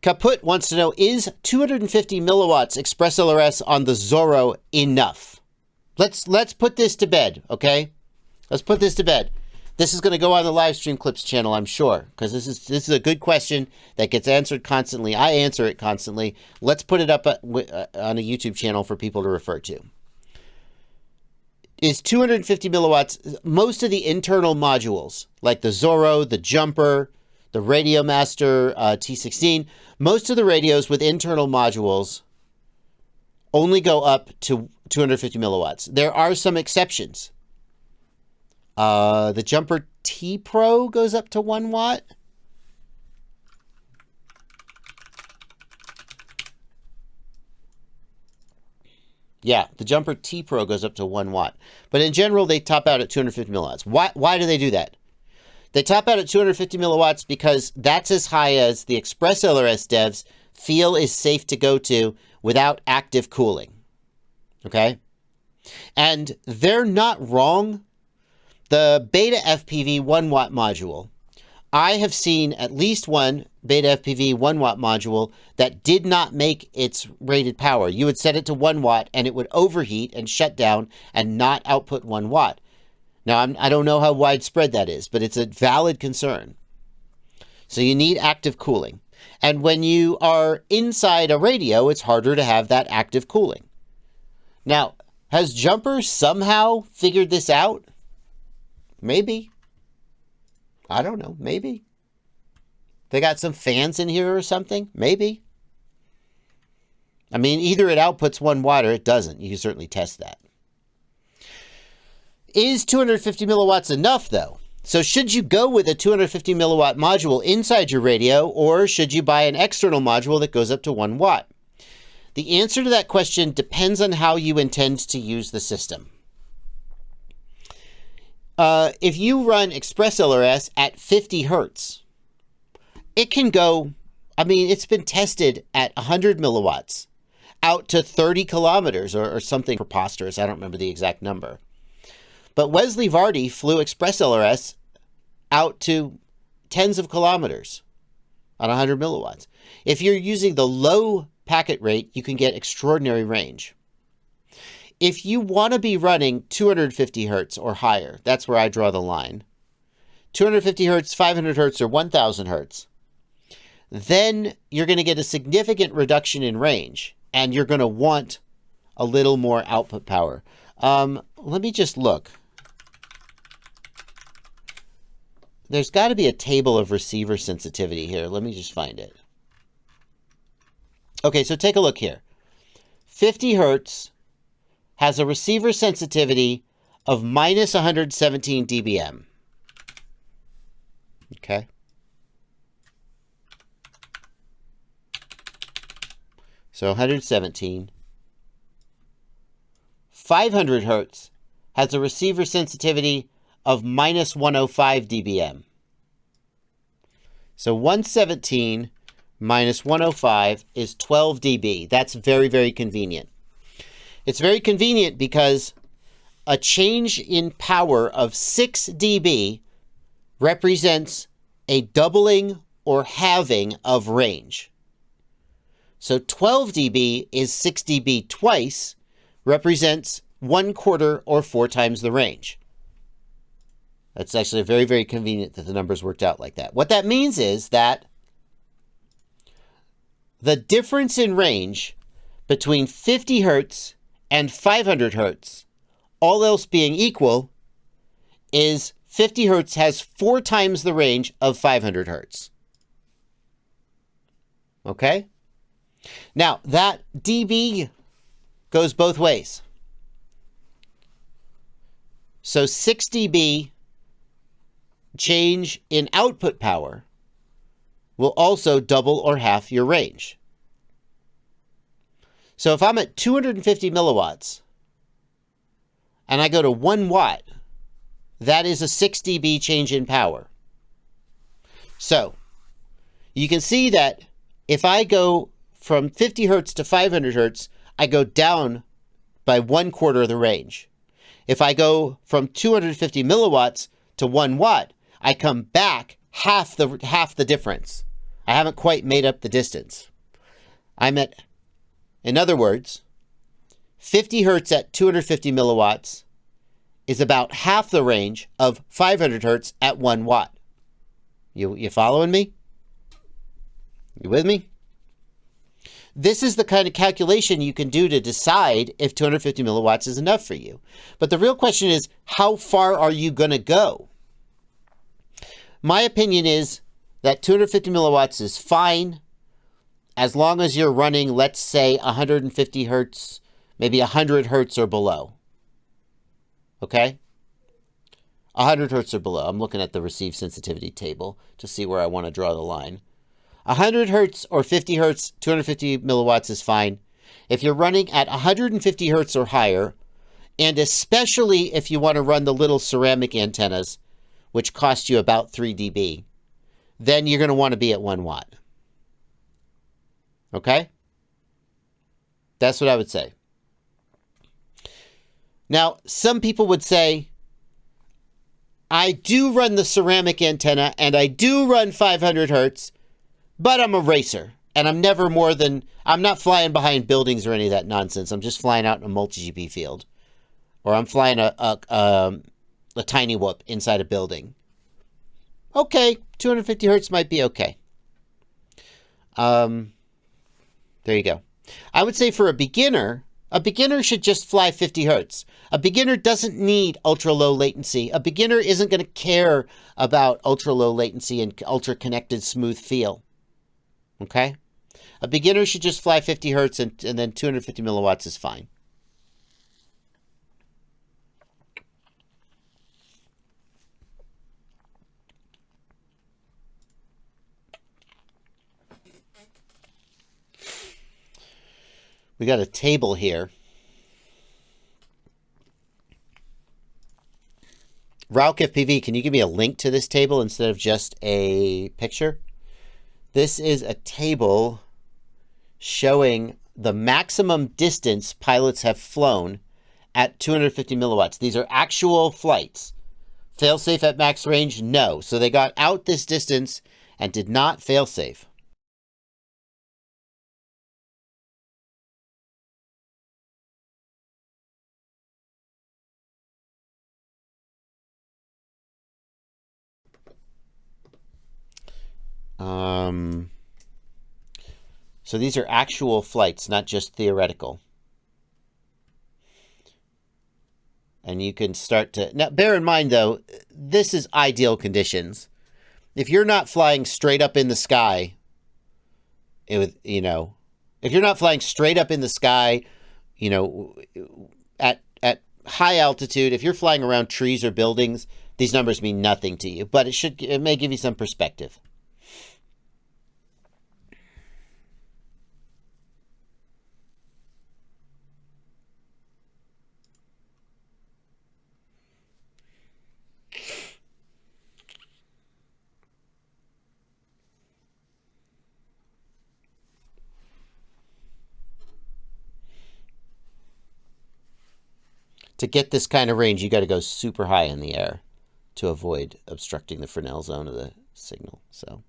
Kaput wants to know, is 250 milliwatts ExpressLRS on the Zorro enough? Let's put this to bed, okay? Let's put this to bed. This is going to go on the live stream clips channel, I'm sure, because this is a good question that gets answered constantly. I answer it constantly. Let's put it up on a YouTube channel for people to refer to. Is 250 milliwatts, most of the internal modules, like the Zorro, the Jumper, the Radio Master T16, most of the radios with internal modules only go up to 250 milliwatts. There are some exceptions. The Jumper T Pro goes up to 1 watt. Yeah, the Jumper T Pro goes up to 1 watt. But in general, they top out at 250 milliwatts. Why do they do that? They top out at 250 milliwatts because that's as high as the ExpressLRS devs feel is safe to go to without active cooling. Okay? And they're not wrong. The Beta FPV 1 watt module, I have seen at least one Beta FPV 1 watt module that did not make its rated power. You would set it to 1 watt and it would overheat and shut down and not output 1 watt. Now, I don't know how widespread that is, but it's a valid concern. So you need active cooling. And when you are inside a radio, it's harder to have that active cooling. Now, has Jumper somehow figured this out? Maybe. I don't know. Maybe. They got some fans in here or something? Maybe. I mean, either it outputs 1 watt or it doesn't. You can certainly test that. Is 250 milliwatts enough, though? So should you go with a 250 milliwatt module inside your radio, or should you buy an external module that goes up to 1 watt? The answer to that question depends on how you intend to use the system. If you run ExpressLRS at 50 hertz, it can go, I mean, it's been tested at 100 milliwatts out to 30 kilometers or something preposterous. I don't remember the exact number. But Wesley Vardy flew ExpressLRS out to tens of kilometers on 100 milliwatts. If you're using the low packet rate, you can get extraordinary range. If you want to be running 250 hertz or higher, that's where I draw the line. 250 hertz, 500 hertz, or 1000 hertz. Then you're going to get a significant reduction in range, and you're going to want a little more output power. Let me just look. There's got to be a table of receiver sensitivity here. Let me just find it. Okay, so take a look here. 50 hertz has a receiver sensitivity of minus 117 dBm. Okay. So 117. 500 hertz has a receiver sensitivity of minus 105 dBm. So 117 minus 105 is 12 dB. That's very, very convenient. It's very convenient because a change in power of 6 dB represents a doubling or halving of range. So 12 dB is 6 dB twice, represents 1/4 or 4 times the range. That's actually very, very convenient that the numbers worked out like that. What that means is that the difference in range between 50 hertz and 500 hertz, all else being equal, is 50 hertz has 4 times the range of 500 hertz. Okay? Now, that dB goes both ways. So 6 dB change in output power will also double or half your range. So if I'm at 250 milliwatts and I go to 1 watt, that is a 6 dB change in power. So you can see that if I go from 50 hertz to 500 hertz, I go down by 1/4 of the range. If I go from 250 milliwatts to 1 watt, I come back half the difference. I haven't quite made up the distance. In other words, 50 hertz at 250 milliwatts is about half the range of 500 hertz at 1 watt. You following me? You with me? This is the kind of calculation you can do to decide if 250 milliwatts is enough for you. But the real question is, how far are you going to go? My opinion is that 250 milliwatts is fine as long as you're running, let's say, 150 hertz, maybe 100 hertz or below. Okay? 100 hertz or below. I'm looking at the receive sensitivity table to see where I want to draw the line. 100 hertz or 50 hertz, 250 milliwatts is fine. If you're running at 150 hertz or higher, and especially if you want to run the little ceramic antennas, which cost you about 3 dB, then you're going to want to be at 1 watt. Okay? That's what I would say. Now, some people would say, I do run the ceramic antenna and I do run 500 hertz, but I'm a racer, and I'm not flying behind buildings or any of that nonsense. I'm just flying out in a multi-GP field. Or I'm flying a tiny whoop inside a building. Okay, 250 hertz might be okay. There you go. I would say for a beginner should just fly 50 hertz. A beginner doesn't need ultra-low latency. A beginner isn't going to care about ultra-low latency and ultra-connected smooth feel. Okay? A beginner should just fly 50 hertz and then 250 milliwatts is fine. We got a table here. Rauk FPV, can you give me a link to this table instead of just a picture? This is a table showing the maximum distance pilots have flown at 250 milliwatts. These are actual flights. Fail-safe at max range? No. So they got out this distance and did not fail-safe. So these are actual flights, not just theoretical. And you can start to... Now, bear in mind, though, this is ideal conditions. If you're not flying straight up in the sky, if you're not flying straight up in the sky, at high altitude, if you're flying around trees or buildings, these numbers mean nothing to you. But it may give you some perspective. To get this kind of range, you got to go super high in the air to avoid obstructing the Fresnel zone of the signal. So